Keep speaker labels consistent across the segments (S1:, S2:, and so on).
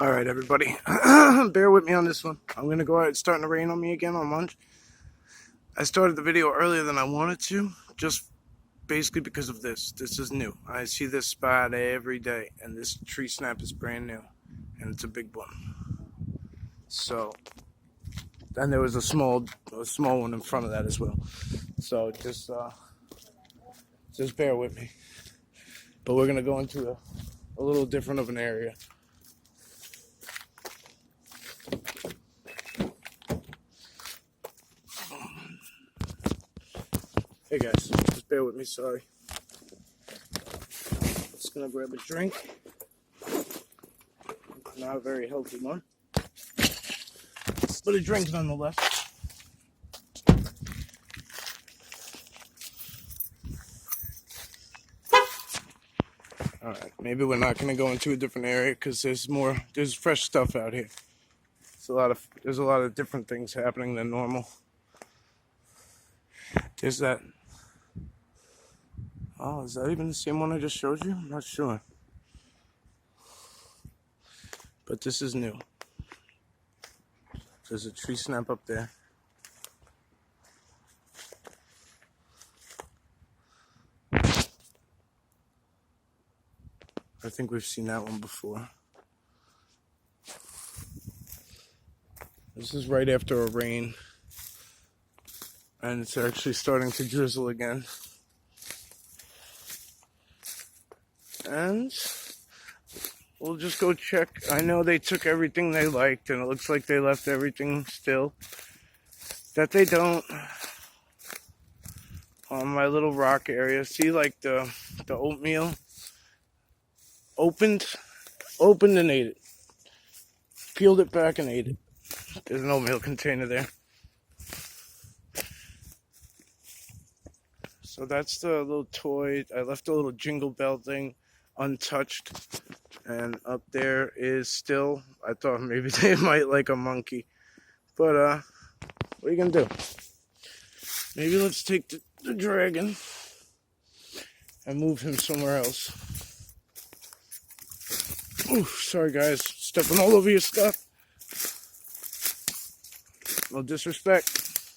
S1: All right, everybody, bear with me on this one. I'm going to go out. It's starting to rain on me again on lunch. I started the video earlier than I wanted to, just basically because of this. This is new. I see this spot every day, and this tree snap is brand new, and it's a big one. So, and there was a small one in front of that as well. So just bear with me. But we're going to go into a little different of an area. Hey guys, just bear with me, sorry. Just gonna grab a drink. Not a very healthy one, but a drink nonetheless. Alright, maybe we're not gonna go into a different area because there's fresh stuff out here. There's a lot of different things happening than normal. There's that. Oh, is that even the same one I just showed you? I'm not sure. But this is new. There's a tree snap up there. I think we've seen that one before. This is right after a rain. And it's actually starting to drizzle again. And we'll just go check. I know they took everything they liked, and it looks like they left everything still that they don't on my little rock area. See, like the oatmeal opened and ate it. Peeled it back and ate it. There's an oatmeal container there. So that's the little toy. I left a little jingle bell thing untouched, and up there is still, I thought maybe they might like a monkey, but what are you gonna do? Maybe let's take the dragon and move him somewhere else. Ooh, sorry guys, stepping all over your stuff. No disrespect.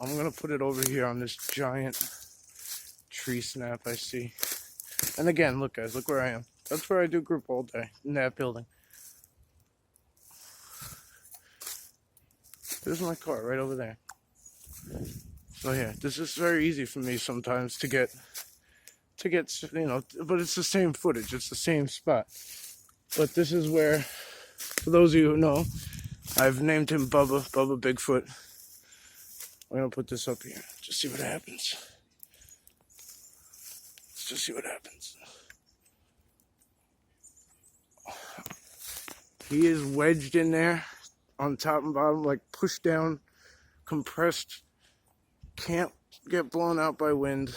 S1: I'm gonna put it over here on this giant tree snap I see. And again, look guys, look where I am. That's where I do group all day, in that building. There's my car right over there. So yeah, this is very easy for me sometimes to get, you know, but it's the same footage, it's the same spot. But this is where, for those of you who know, I've named him Bubba Bigfoot. I'm gonna put this up here, just see what happens. Let's just see what happens. He is wedged in there on top and bottom, like pushed down, compressed, can't get blown out by wind.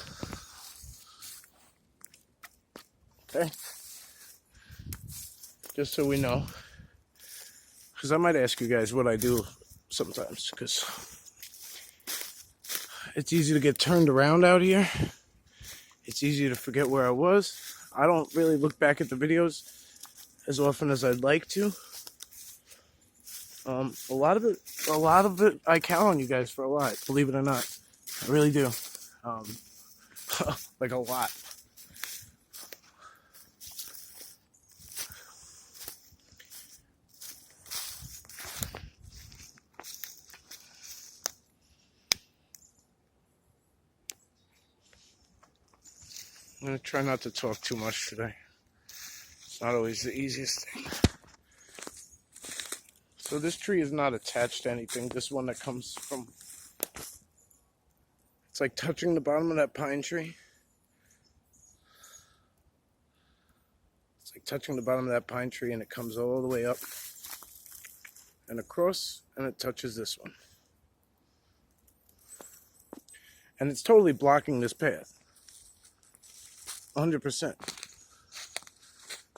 S1: Okay? Just so we know. Because I might ask you guys what I do sometimes, because it's easy to get turned around out here. It's easy to forget where I was. I don't really look back at the videos as often as I'd like to. A lot of it, I count on you guys for a lot, believe it or not. I really do. Like a lot. I'm going to try not to talk too much today. It's not always the easiest thing. So this tree is not attached to anything. This one that comes from, it's like touching the bottom of that pine tree. It's like touching the bottom of that pine tree, and it comes all the way up and across, and it touches this one. And it's totally blocking this path. 100%.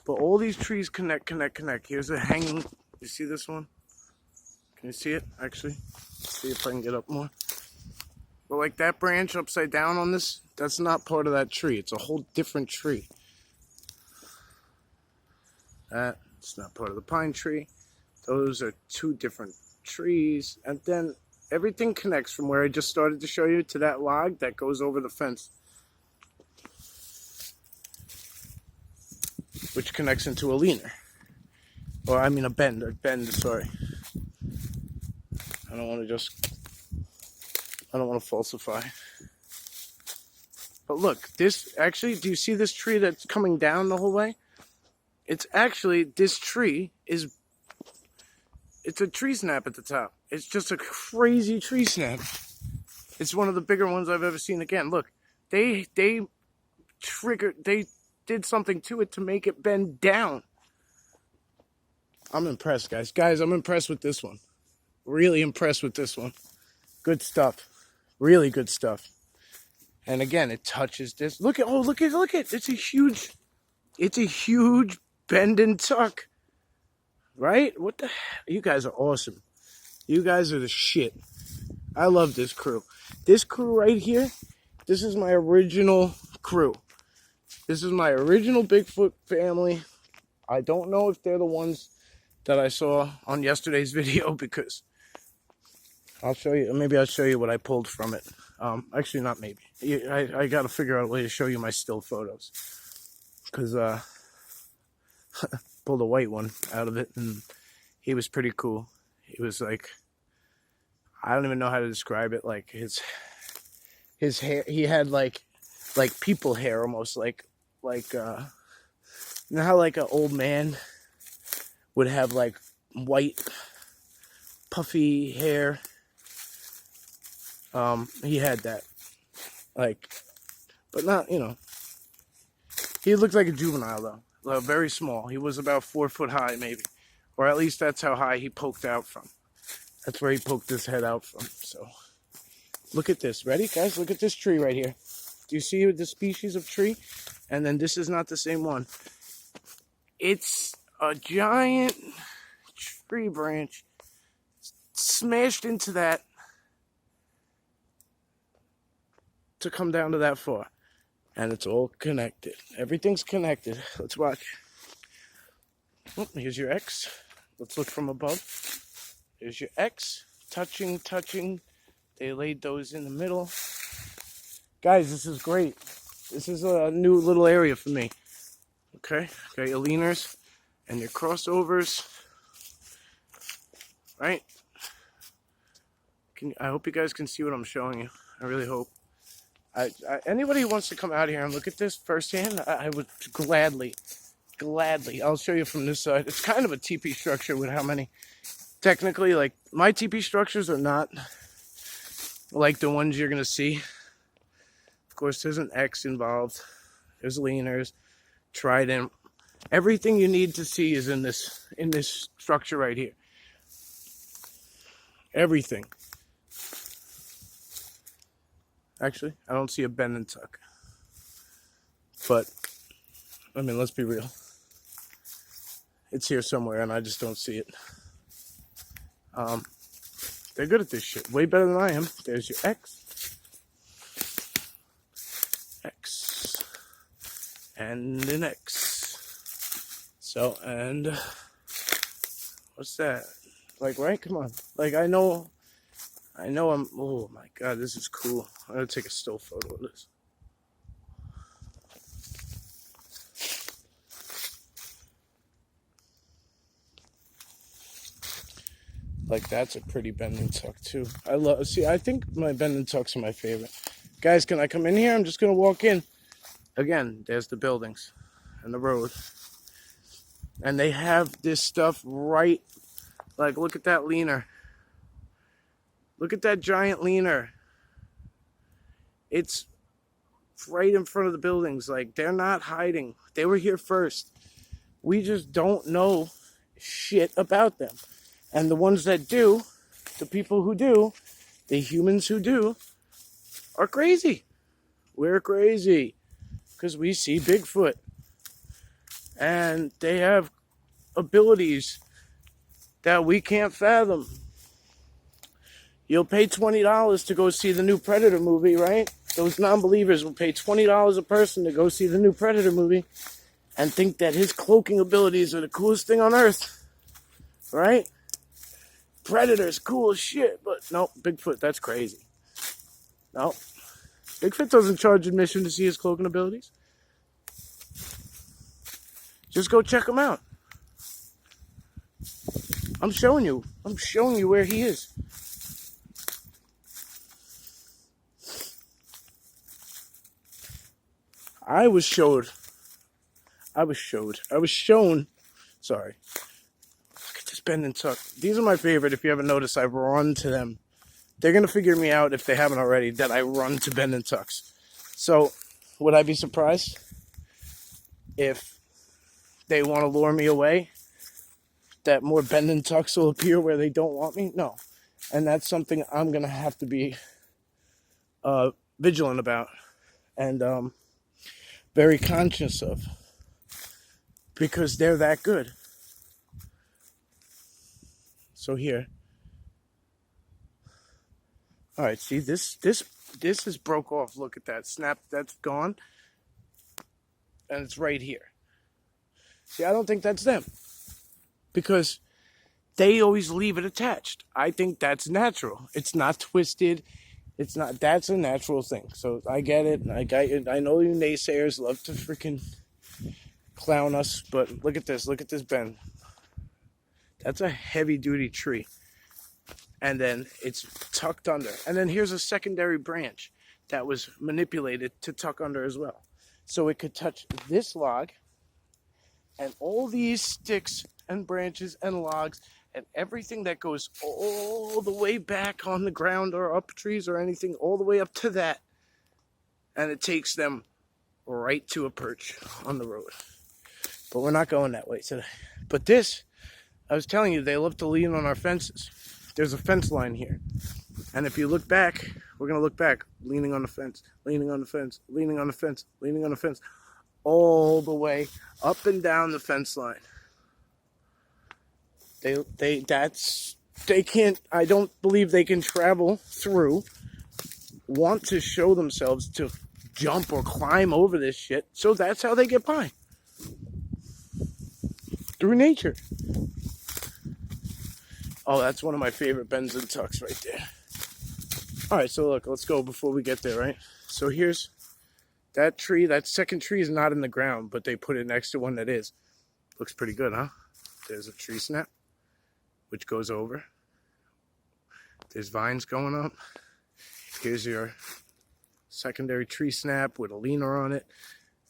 S1: But all these trees connect. Here's a hanging, you see this one? Can you see it, actually? See if I can get up more. But like that branch upside down on this, that's not part of that tree. It's a whole different tree. That It's not part of the pine tree. Those are two different trees. And then everything connects from where I just started to show you to that log that goes over the fence, which connects into a leaner. Or, I mean, a bend, sorry. I don't want to falsify. But look, this actually, do you see this tree that's coming down the whole way? It's actually, this tree is, it's a tree snap at the top. It's just a crazy tree snap. It's one of the bigger ones I've ever seen. Again, look, they did something to it to make it bend down. I'm impressed, guys. Guys, I'm impressed with this one. Really impressed with this one. Good stuff. Really good stuff. And again, it touches this. Look at, it's a huge bend and tuck. Right? What the heck? You guys are awesome. You guys are the shit. I love this crew. This crew right here, this is my original crew. This is my original Bigfoot family. I don't know if they're the ones that I saw on yesterday's video, because I'll show you. Maybe I'll show you what I pulled from it. Actually, not maybe. I got to figure out a way to show you my still photos, because pulled a white one out of it, and he was pretty cool. He was like, I don't even know how to describe it. Like his hair, he had like people hair almost, like you know how like an old man would have like white puffy hair. He had that, like, but not, you know, he looked like a juvenile though, very small. He was about 4 foot high maybe, or at least that's how high he poked out from. That's where he poked his head out from. So look at this. Ready, guys? Look at this tree right here. Do you see the species of tree? And then this is not the same one. It's a giant tree branch smashed into that to come down to that far. And it's all connected. Everything's connected. Let's watch. Oh, here's your X. Let's look from above. Here's your X. Touching. They laid those in the middle. Guys, this is great. This is a new little area for me. Okay? Got your leaners and your crossovers. Right? I hope you guys can see what I'm showing you. I really hope. Anybody who wants to come out here and look at this firsthand, I would gladly. I'll show you from this side. It's kind of a teepee structure with how many. Technically, like, my teepee structures are not like the ones you're going to see. Of course, there's an X involved. There's leaners, trident. Everything you need to see is in this structure right here. Everything. Actually, I don't see a bend and tuck. But, I mean, let's be real. It's here somewhere, and I just don't see it. They're good at this shit. Way better than I am. There's your X. X. And an X. So, and what's that? Like, right? Come on. Like, I know I'm, oh my God, this is cool. I'm going to take a still photo of this. Like, that's a pretty bend and tuck too. I think my bend and tucks are my favorite. Guys, can I come in here? I'm just going to walk in. Again, there's the buildings and the road. And they have this stuff right, like, look at that leaner. Look at that giant leaner. It's right in front of the buildings. Like, they're not hiding. They were here first. We just don't know shit about them. And the ones that do, the people who do, the humans who do, are crazy. We're crazy. Because we see Bigfoot. And they have abilities that we can't fathom. You'll pay $20 to go see the new Predator movie, right? Those non-believers will pay $20 a person to go see the new Predator movie. and think that his cloaking abilities are the coolest thing on earth, right? Predator's cool as shit, but no, Bigfoot, that's crazy. No, Bigfoot doesn't charge admission to see his cloaking abilities. Just go check him out. I'm showing you where he is. I was shown. Sorry. Look at this bend and tuck. These are my favorite. If you haven't noticed, I run to them. They're going to figure me out, if they haven't already, that I run to bend and tucks. So, would I be surprised if they want to lure me away, that more bend and tucks will appear where they don't want me? No. And that's something I'm going to have to be vigilant about and very conscious of, because they're that good. So here. All right, see, this is broke off. Look at that. Snap, that's gone. And it's right here. See, I don't think that's them, because they always leave it attached. I think that's natural. It's not twisted. It's not. That's a natural thing. So I get it. I know you naysayers love to freaking clown us, but look at this. Look at this bend. That's a heavy-duty tree. And then it's tucked under. And then here's a secondary branch that was manipulated to tuck under as well. So it could touch this log and all these sticks and branches and logs and everything that goes all the way back on the ground or up trees or anything, all the way up to that. And it takes them right to a perch on the road. But we're not going that way today. But this, I was telling you, they love to lean on our fences. There's a fence line here. And if you look back, we're going to look back, leaning on the fence, leaning on the fence, leaning on the fence, leaning on the fence, all the way up and down the fence line. They can't, I don't believe they can travel through, want to show themselves to jump or climb over this shit. So that's how they get by. Through nature. Oh, that's one of my favorite bends and tucks right there. All right, so look, let's go before we get there, right? So here's that tree. That second tree is not in the ground, but they put it next to one that is. Looks pretty good, huh? There's a tree snap, which goes over. There's vines going up. Here's your secondary tree snap with a leaner on it.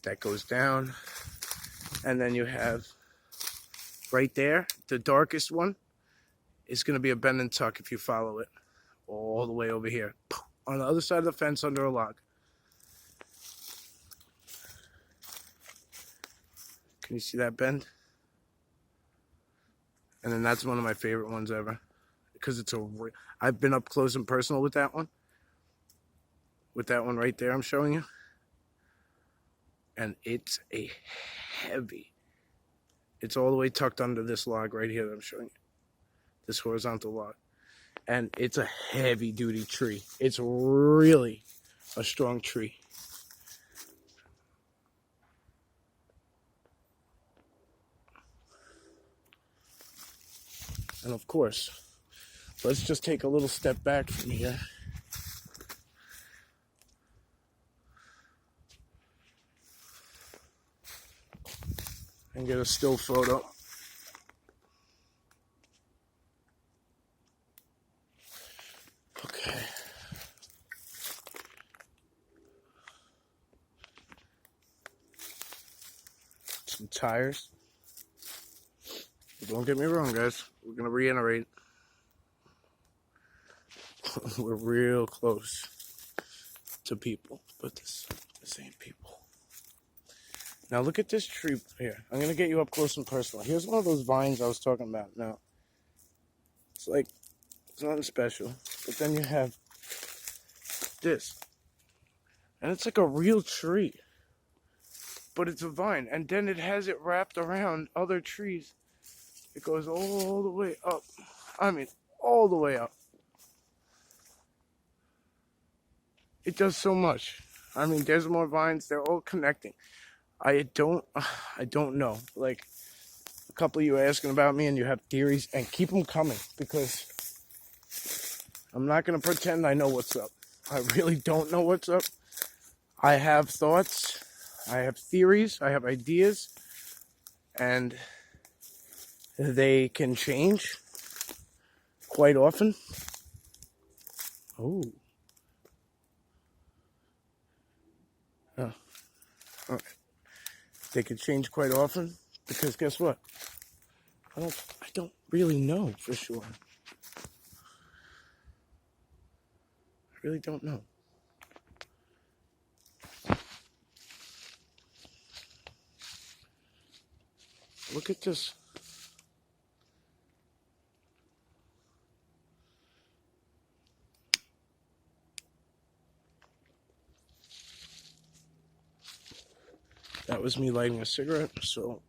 S1: That goes down. And then you have right there, the darkest one is going to be a bend and tuck if you follow it all the way over here on the other side of the fence under a log. Can you see that bend? And then that's one of my favorite ones ever, because I've been up close and personal with that one right there I'm showing you, and it's a heavy, it's all the way tucked under this log right here that I'm showing you, this horizontal log. And it's a heavy duty tree. It's really a strong tree. And of course, let's just take a little step back from here. And get a still photo. Okay. Some tires. Don't get me wrong, guys. We're going to reiterate. We're real close to people, but this ain't people. Now look at this tree here. I'm going to get you up close and personal. Here's one of those vines I was talking about. Now, it's like, it's nothing special. But then you have this. And it's like a real tree. But it's a vine. And then it has it wrapped around other trees. It goes all the way up. I mean, all the way up. It does so much. I mean, there's more vines. They're all connecting. I don't know. Like, a couple of you asking about me and you have theories, and keep them coming, because I'm not going to pretend I know what's up. I really don't know what's up. I have thoughts, I have theories, I have ideas, and they can change quite often. Oh. Oh. Okay. They can change quite often, because guess what? I don't really know for sure. I really don't know. Look at this. That was me lighting a cigarette, so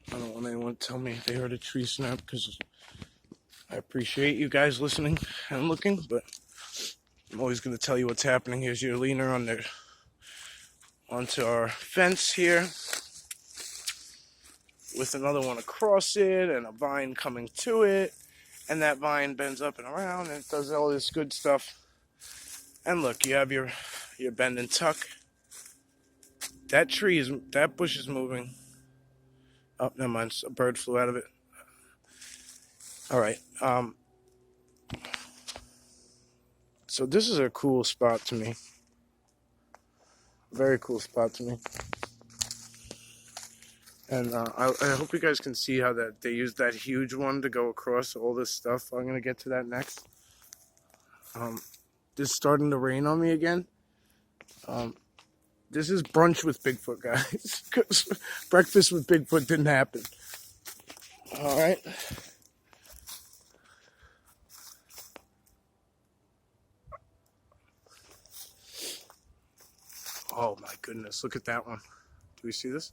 S1: I don't want anyone to tell me they heard a tree snap, because I appreciate you guys listening and looking, but I'm always going to tell you what's happening. Here's your leaner onto our fence here, with another one across it and a vine coming to it, and that vine bends up and around and it does all this good stuff. And look, you have your bend and tuck. That bush is moving. Oh, never mind, a bird flew out of it. All right. So this is a cool spot to me. Very cool spot to me. And I hope you guys can see how they used that huge one to go across all this stuff. I'm going to get to that next. This is starting to rain on me again. This is brunch with Bigfoot, guys. Because breakfast with Bigfoot didn't happen. All right. Oh my goodness, look at that one. Do we see this?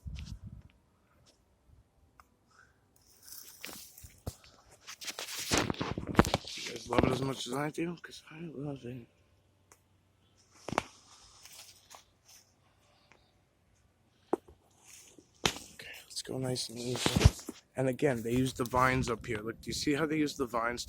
S1: You guys love it as much as I do? Because I love it. Okay, let's go nice and easy. And again, they use the vines up here. Look, do you see how they use the vines to